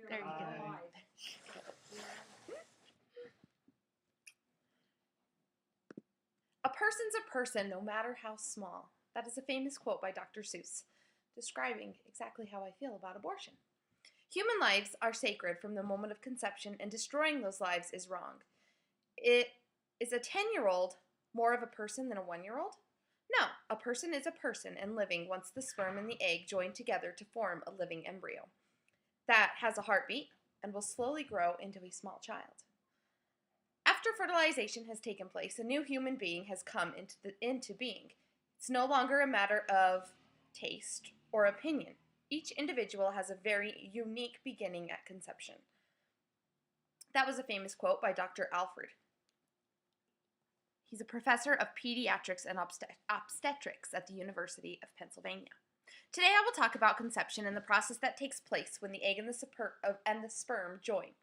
There you go. A person's a person no matter how small. That is a famous quote by Dr. Seuss, describing exactly how I feel about abortion. Human lives are sacred from the moment of conception, and destroying those lives is wrong. Is a 10-year-old more of a person than a 1-year-old? No, a person is a person and living once the sperm and the egg join together to form a living embryo that has a heartbeat and will slowly grow into a small child. After fertilization has taken place, a new human being has come into being. It's no longer a matter of taste or opinion. Each individual has a very unique beginning at conception. That was a famous quote by Dr. Alfred. He's a professor of pediatrics and obstetrics at the University of Pennsylvania. Today I will talk about conception and the process that takes place when the egg and the sperm join.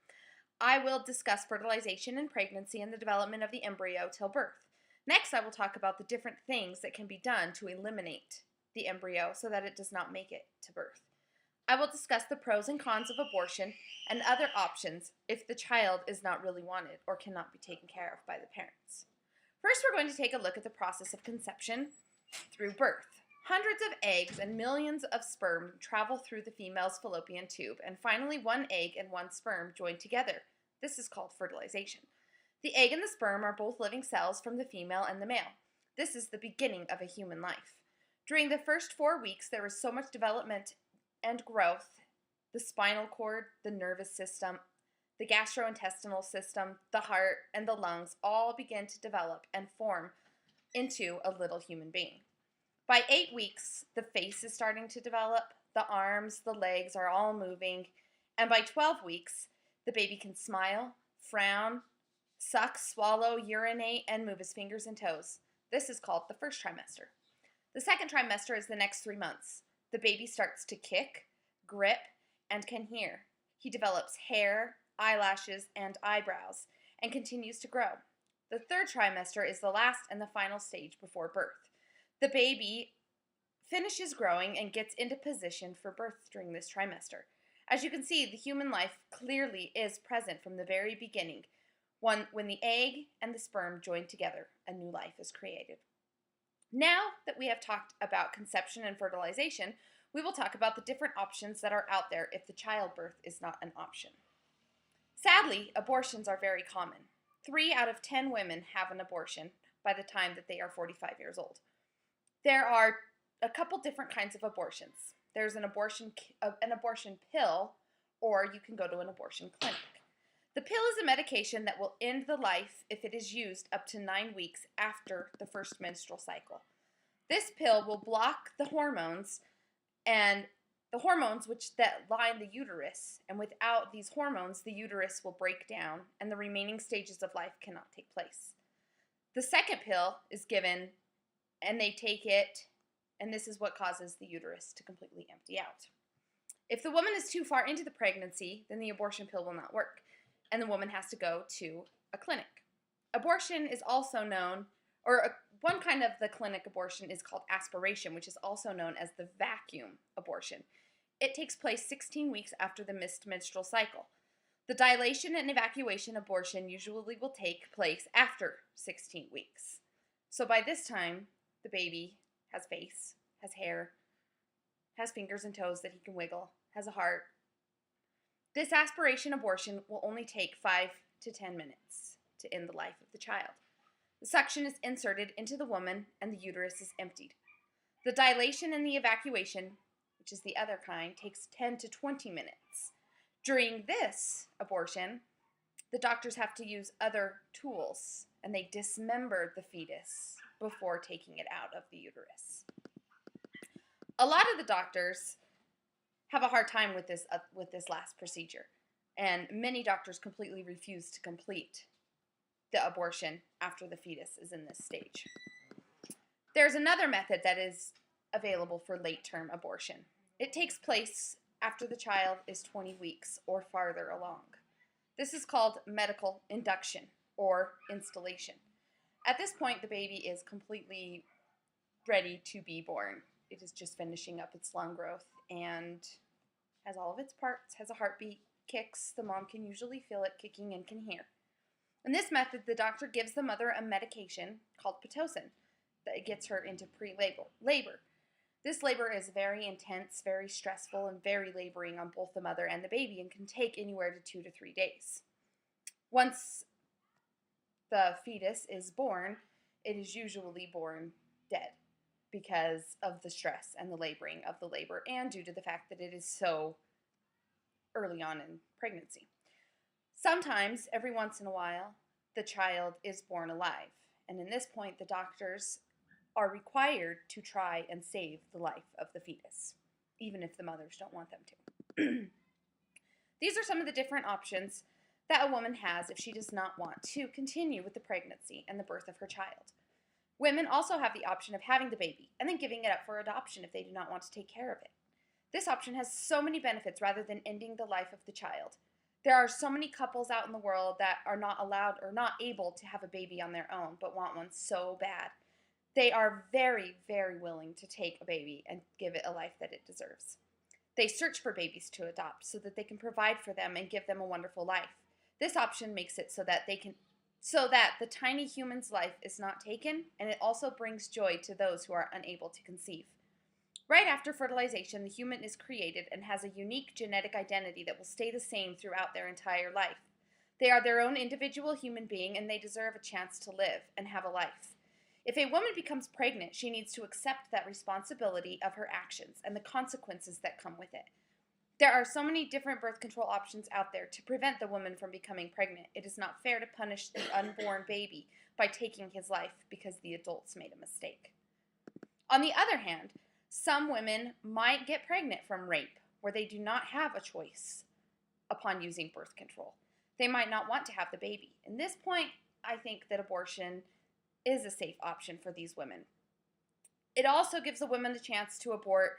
I will discuss fertilization and pregnancy and the development of the embryo till birth. Next, I will talk about the different things that can be done to eliminate the embryo so that it does not make it to birth. I will discuss the pros and cons of abortion and other options if the child is not really wanted or cannot be taken care of by the parents. First, we're going to take a look at the process of conception through birth. Hundreds of eggs and millions of sperm travel through the female's fallopian tube, and finally one egg and one sperm join together. This is called fertilization. The egg and the sperm are both living cells from the female and the male. This is the beginning of a human life. During the first 4 weeks, there is so much development and growth. The spinal cord, the nervous system, the gastrointestinal system, the heart, and the lungs all begin to develop and form into a little human being. By 8 weeks, the face is starting to develop, the arms, the legs are all moving, and by 12 weeks, the baby can smile, frown, suck, swallow, urinate, and move his fingers and toes. This is called the first trimester. The second trimester is the next 3 months. The baby starts to kick, grip, and can hear. He develops hair, eyelashes, and eyebrows, and continues to grow. The third trimester is the last and the final stage before birth. The baby finishes growing and gets into position for birth during this trimester. As you can see, the human life clearly is present from the very beginning. When the egg and the sperm join together, a new life is created. Now that we have talked about conception and fertilization, we will talk about the different options that are out there if the childbirth is not an option. Sadly, abortions are very common. 3 out of 10 women have an abortion by the time that they are 45 years old. There are a couple different kinds of abortions. There's an abortion pill, or you can go to an abortion clinic. The pill is a medication that will end the life if it is used up to 9 weeks after the first menstrual cycle. This pill will block the hormones that line the uterus, and without these hormones, the uterus will break down and the remaining stages of life cannot take place. The second pill is given and they take it, and this is what causes the uterus to completely empty out. If the woman is too far into the pregnancy, then the abortion pill will not work, and the woman has to go to a clinic. Abortion is also known, one kind of the clinic abortion is called aspiration, which is also known as the vacuum abortion. It takes place 16 weeks after the missed menstrual cycle. The dilation and evacuation abortion usually will take place after 16 weeks. So by this time, the baby has face, has hair, has fingers and toes that he can wiggle, has a heart. This aspiration abortion will only take 5 to 10 minutes to end the life of the child. The suction is inserted into the woman and the uterus is emptied. The dilation and the evacuation, which is the other kind, takes 10 to 20 minutes. During this abortion, the doctors have to use other tools, and they dismember the fetus before taking it out of the uterus. A lot of the doctors have a hard time with this last procedure, and many doctors completely refuse to complete the abortion after the fetus is in this stage. There's another method that is available for late-term abortion. It takes place after the child is 20 weeks or farther along. This is called medical induction or installation. At this point, the baby is completely ready to be born. It is just finishing up its lung growth, and has all of its parts, has a heartbeat, kicks. The mom can usually feel it kicking and can hear. In this method, the doctor gives the mother a medication called Pitocin that gets her into labor. This labor is very intense, very stressful, and very laboring on both the mother and the baby and can take anywhere to 2 to 3 days. Once the fetus is born, it is usually born dead because of the stress and the laboring of the labor and due to the fact that it is so early on in pregnancy. Sometimes, every once in a while, the child is born alive, and in this point, the doctors are required to try and save the life of the fetus, even if the mothers don't want them to. These are some of the different options that a woman has if she does not want to continue with the pregnancy and the birth of her child. Women also have the option of having the baby and then giving it up for adoption if they do not want to take care of it. This option has so many benefits rather than ending the life of the child. There are so many couples out in the world that are not allowed or not able to have a baby on their own but want one so bad. They are very, very willing to take a baby and give it a life that it deserves. They search for babies to adopt so that they can provide for them and give them a wonderful life. This option makes it so that the tiny human's life is not taken, and it also brings joy to those who are unable to conceive. Right after fertilization, the human is created and has a unique genetic identity that will stay the same throughout their entire life. They are their own individual human being, and they deserve a chance to live and have a life. If a woman becomes pregnant, she needs to accept that responsibility of her actions and the consequences that come with it. There are so many different birth control options out there to prevent the woman from becoming pregnant. It is not fair to punish the unborn baby by taking his life because the adults made a mistake. On the other hand, some women might get pregnant from rape, where they do not have a choice upon using birth control. They might not want to have the baby. In this point, I think that abortion is a safe option for these women. It also gives the women the chance to abort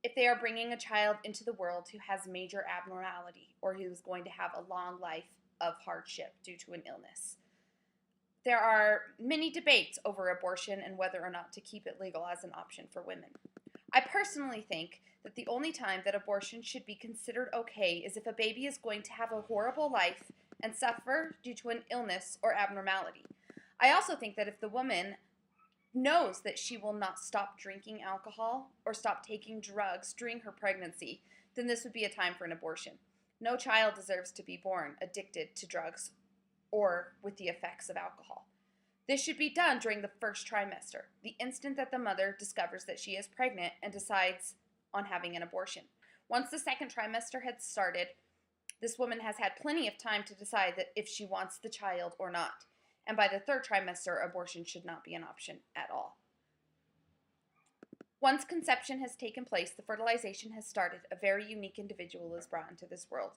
if they are bringing a child into the world who has major abnormality or who is going to have a long life of hardship due to an illness. There are many debates over abortion and whether or not to keep it legal as an option for women. I personally think that the only time that abortion should be considered okay is if a baby is going to have a horrible life and suffer due to an illness or abnormality. I also think that if the woman knows that she will not stop drinking alcohol or stop taking drugs during her pregnancy, then this would be a time for an abortion. No child deserves to be born addicted to drugs or with the effects of alcohol. This should be done during the first trimester, the instant that the mother discovers that she is pregnant and decides on having an abortion. Once the second trimester has started, this woman has had plenty of time to decide that if she wants the child or not. And by the third trimester, abortion should not be an option at all. Once conception has taken place, the fertilization has started, a very unique individual is brought into this world.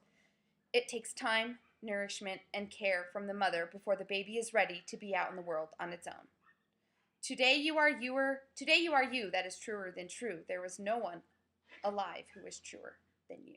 It takes time, nourishment, and care from the mother before the baby is ready to be out in the world on its own. Today you are you that is truer than true. There was no one alive who is truer than you.